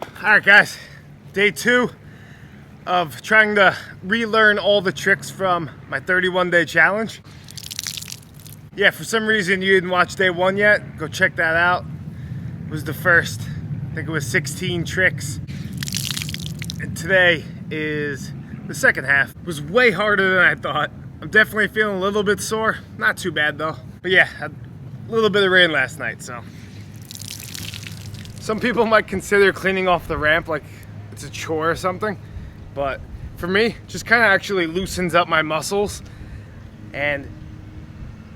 Alright guys, day 2 of trying to relearn all the tricks from my 31-day challenge. Yeah, for some reason you didn't watch day 1 yet, go check that out. It was the first, I think it was 16 tricks. And today is the second half. It was way harder than I thought. I'm definitely feeling a little bit sore, not too bad though. But yeah, a little bit of rain last night, so. Some people might consider cleaning off the ramp like it's a chore or something, but for me, just kind of actually loosens up my muscles, and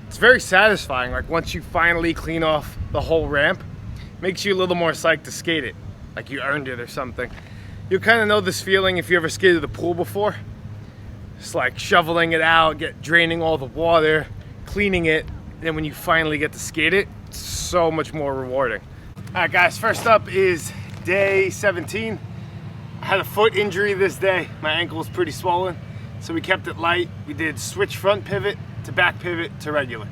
it's very satisfying. Like once you finally clean off the whole ramp, it makes you a little more psyched to skate it, like you earned it or something. You kind of know this feeling if you ever skated the pool before. Just like shoveling it out, draining all the water, cleaning it, and then when you finally get to skate it, it's so much more rewarding. All right guys, first up is day 17. I had a foot injury this day. My ankle was pretty swollen, so we kept it light. We did switch front pivot to back pivot to regular.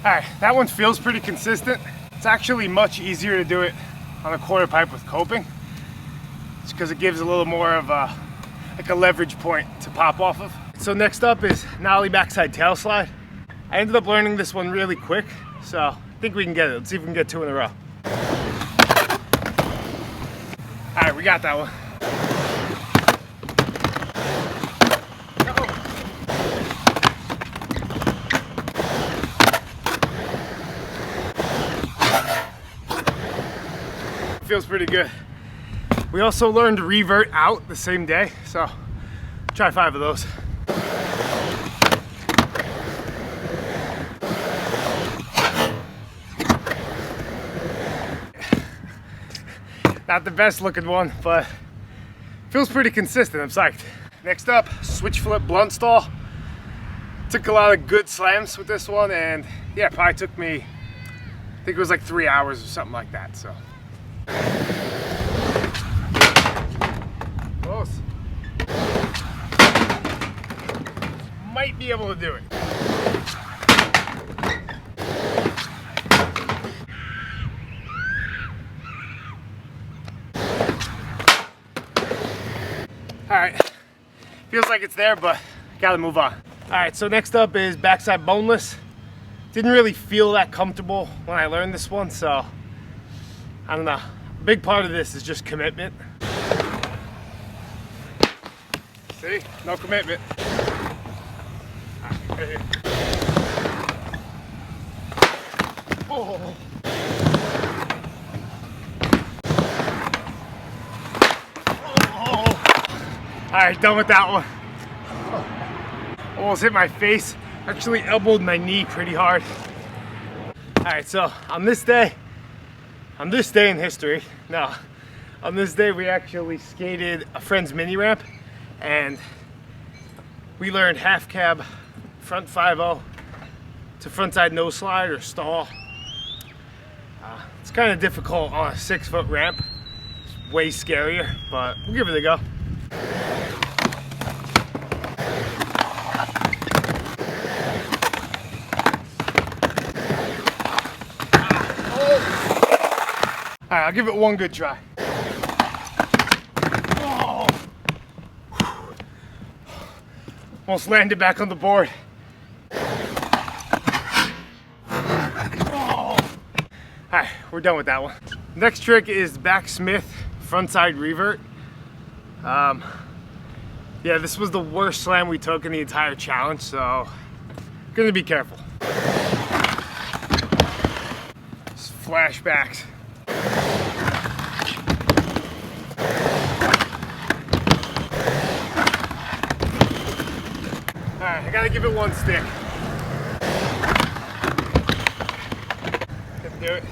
All right, that one feels pretty consistent. It's actually much easier to do it on a quarter pipe with coping. It's because it gives a little more of a leverage point to pop off of. So next up is nollie backside tail slide. I ended up learning this one really quick, so I think we can get it. Let's see if we can get 2 in a row. All right, we got that one. Feels pretty good. We also learned to revert out the same day, so try 5 of those. Not the best looking one, but feels pretty consistent. I'm psyched. Next up, switch flip blunt stall. Took a lot of good slams with this one, and yeah, it probably took me, I think it was like 3 hours or something like that, so. Close. Might be able to do it. All right, feels like it's there, but gotta move on. All right, so next up is backside boneless. Didn't really feel that comfortable when I learned this one, so I don't know. A big part of this is just commitment. See, no commitment. Right here. Oh. All right, done with that one. Almost hit my face. Actually elbowed my knee pretty hard. All right, so on this day in history, on this day we actually skated a friend's mini ramp, and we learned half cab front 5-0 to frontside no slide or stall. It's kind of difficult on a 6-foot ramp. It's way scarier, but we'll give it a go. All right, I'll give it one good try. Oh. Almost landed back on the board. Oh. All right, we're done with that one. Next trick is backsmith frontside revert. Yeah, this was the worst slam we took in the entire challenge, so gonna be careful. Just flashbacks. All right, I gotta give it one stick. Couldn't do it.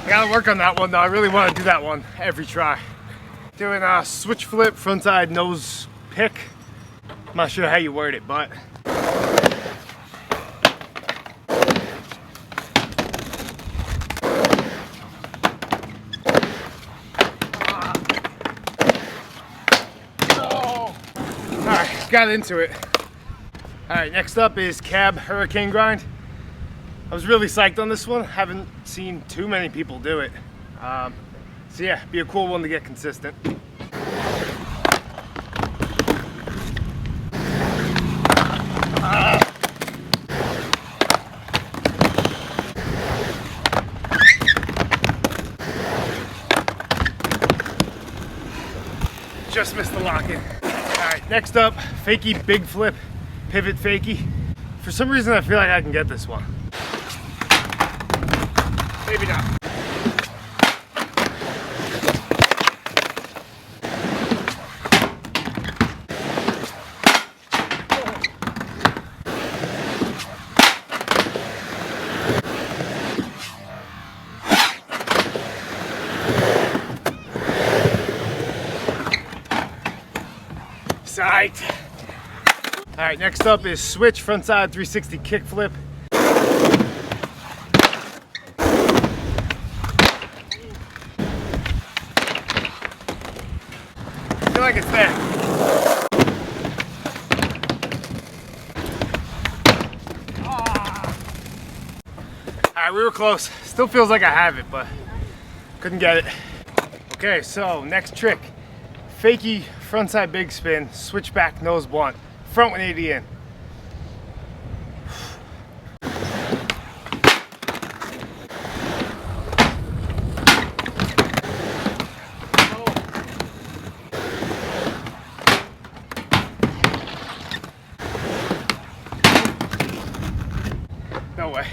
I gotta work on that one though. I really want to do that one every try. Doing a switch flip frontside nose pick. I'm not sure how you word it, but got into it. All right, next up is cab hurricane grind. I was really psyched on this one. Haven't seen too many people do it. So yeah, be a cool one to get consistent. Just missed the lock-in. All right, next up, fakie big flip, pivot fakie. For some reason, I feel like I can get this one. Maybe not. Psyched. All right, next up is switch frontside 360 kickflip. I feel like it's there. All right, we were close. Still feels like I have it, but couldn't get it. Okay, so next trick. Fakie frontside big spin, switch back nose blunt, front 180 in. No way.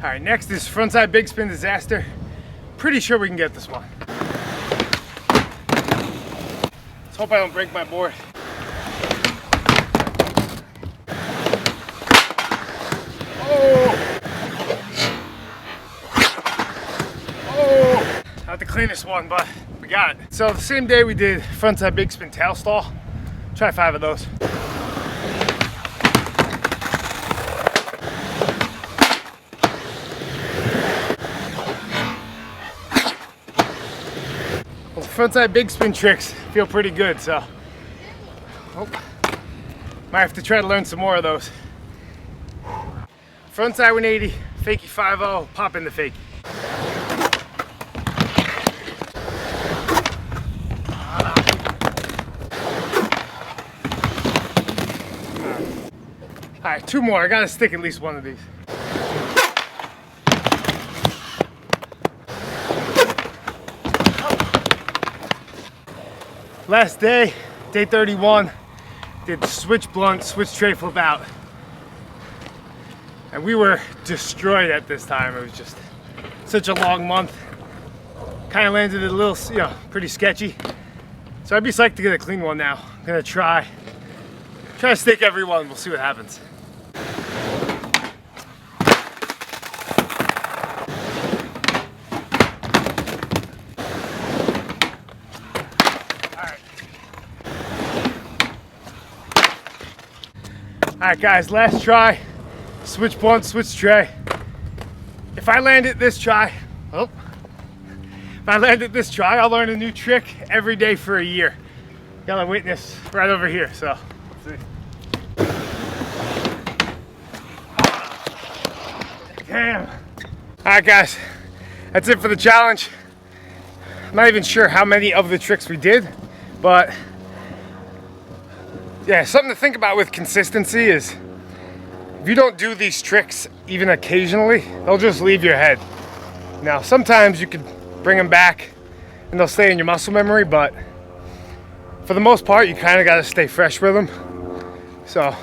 All right, next is frontside big spin disaster. Pretty sure we can get this one. Let's hope I don't break my board. Oh! Not the cleanest one, but we got it. So the same day we did frontside big spin tail stall. Try 5 of those. Well, frontside big spin tricks feel pretty good, so might have to try to learn some more of those. Frontside 180, fakie 5-0, pop in the fakie. All right, 2 more. I gotta stick at least one of these. Last day, day 31, did switch blunt, switch tray flip out. And we were destroyed at this time. It was just such a long month. Kind of landed a little, pretty sketchy. So I'd be psyched to get a clean one now. I'm gonna try to stick every one. We'll see what happens. All right, guys, last try. Switch blunt, switch tray. If I land it this try, I'll learn a new trick every day for a year. Got a witness right over here, so let's see. Damn. All right, guys, that's it for the challenge. I'm not even sure how many of the tricks we did, but yeah, something to think about with consistency is if you don't do these tricks even occasionally, they'll just leave your head. Now, sometimes you can bring them back and they'll stay in your muscle memory, but for the most part, you kind of got to stay fresh with them. So,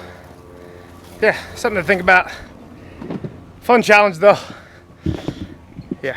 yeah, something to think about. Fun challenge though. Yeah.